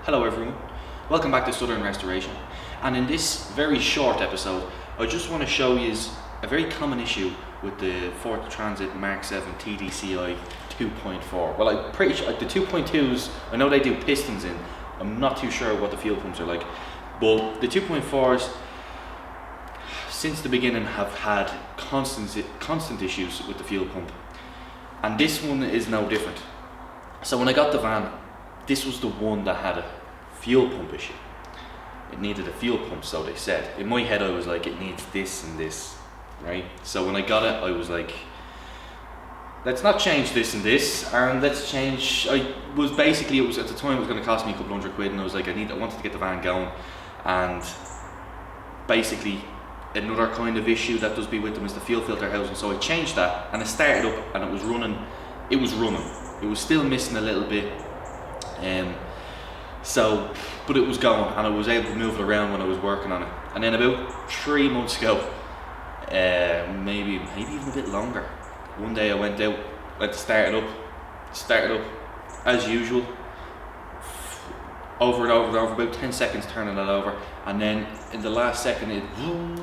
Hello everyone, welcome back to Southern Restoration, and in this very short episode I just want to show you a very common issue with the Ford Transit Mark 7 TDCi 2.4. Well, I'm pretty sure the 2.2s, I know they do pistons in, I'm not too sure what the fuel pumps are like, but the 2.4s since the beginning have had constant issues with the fuel pump, and this one is no different. So when I got the van, this was the one that had a fuel pump issue. It needed a fuel pump, so they said. In my head I was like, it needs this and this, right? So when I got it, I was like, let's not change this and this, and let's change, it was at the time it was going to cost me a couple £100, and I was like, I wanted to get the van going, and basically another kind of issue that does be with them is the fuel filter housing. So I changed that, and it started up, and it was running. It was still missing a little bit. But it was going, and I was able to move it around when I was working on it. And then about 3 months ago, maybe even a bit longer, one day I went to start it up as usual, over and over, about 10 seconds turning it over, and then in the last second it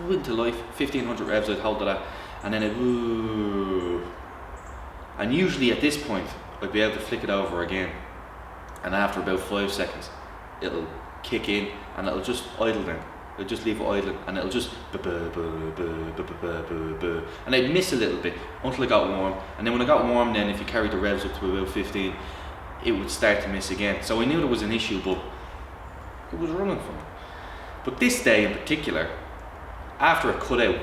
went into life, 1500 revs, I'd hold it at, and then it and usually at this point I'd be able to flick it over again, and after about 5 seconds it'll kick in and it'll just idle then. It'll just leave it idling and it'll just and I'd miss a little bit until it got warm, and then when it got warm, then if you carried the revs up to about 15, it would start to miss again. So I knew there was an issue, but it was running for me. But this day in particular, after it cut out,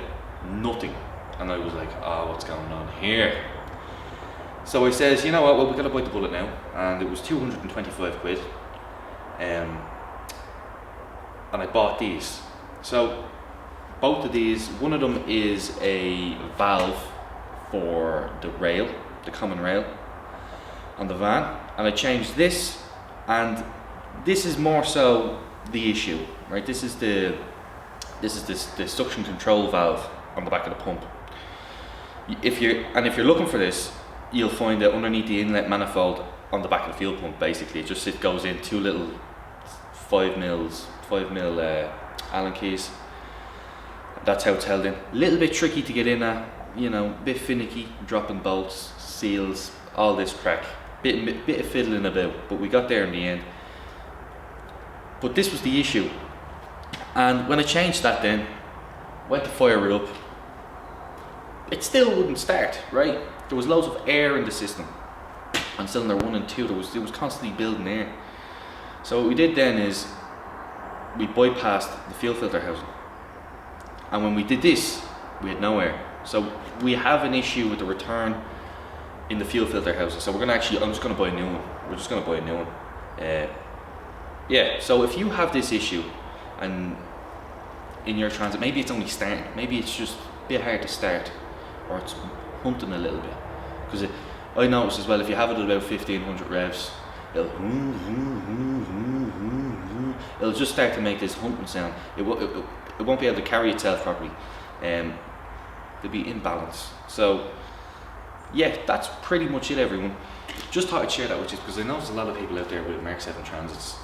nothing, and I was like, oh, what's going on here? So I says, you know what, well, we gotta bite the bullet now, and it was 225 quid, and I bought these. So both of these, one of them is a valve for the rail, the common rail on the van, and I changed this, and this is more so the issue, right? This is the suction control valve on the back of the pump. If you're looking for this, you'll find that underneath the inlet manifold on the back of the fuel pump, basically it goes in two little 5 mil Allen keys. That's how it's held in. A little bit tricky to get in at, you know, a bit finicky, dropping bolts, seals, all this crack. Bit of fiddling about, but we got there in the end. But this was the issue, and when I changed that, then went to fire it up, it still wouldn't start, right? There was loads of air in the system on cylinder 1 and 2. It was constantly building air. So what we did then is we bypassed the fuel filter housing, and when we did this, we had no air. So we have an issue with the return in the fuel filter housing. So I'm just gonna buy a new one. We're just gonna buy a new one. Yeah, so if you have this issue and in your Transit, maybe it's only starting, maybe it's just a bit hard to start, or it's hunting a little bit, because I noticed as well, if you have it at about 1500 revs, it'll just start to make this hunting sound. It won't be able to carry itself properly, there'll be imbalance. So yeah, that's pretty much it, everyone. Just thought I'd share that with you, because I know there's a lot of people out there with Mark 7 Transits,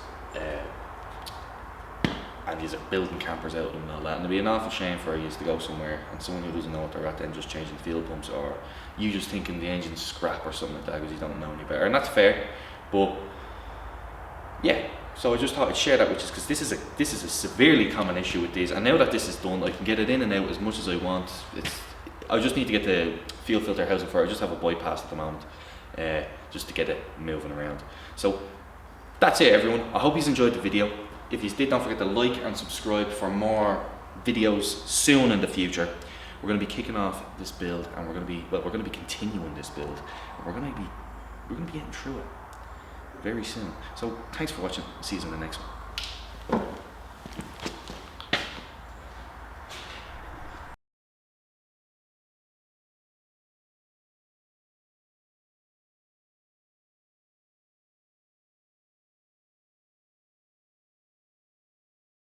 and these are building campers out of them and all that, and it'd be an awful shame for you to go somewhere and someone who doesn't know what they're at then just changing fuel pumps, or you just thinking the engine's scrap or something like that because you don't know any better, and that's fair. But yeah, so I just thought I'd share that with you, because this is a severely common issue with these, and now that this is done, I can get it in and out as much as I want. I just need to get the fuel filter housing for it. I just have a bypass at the moment, just to get it moving around. So that's it, everyone. I hope you've enjoyed the video. If you did, don't forget to like and subscribe for more videos soon in the future. We're going to be kicking off this build, and we're going to be continuing this build, and we're going to be getting through it very soon. So thanks for watching. See you in the next one.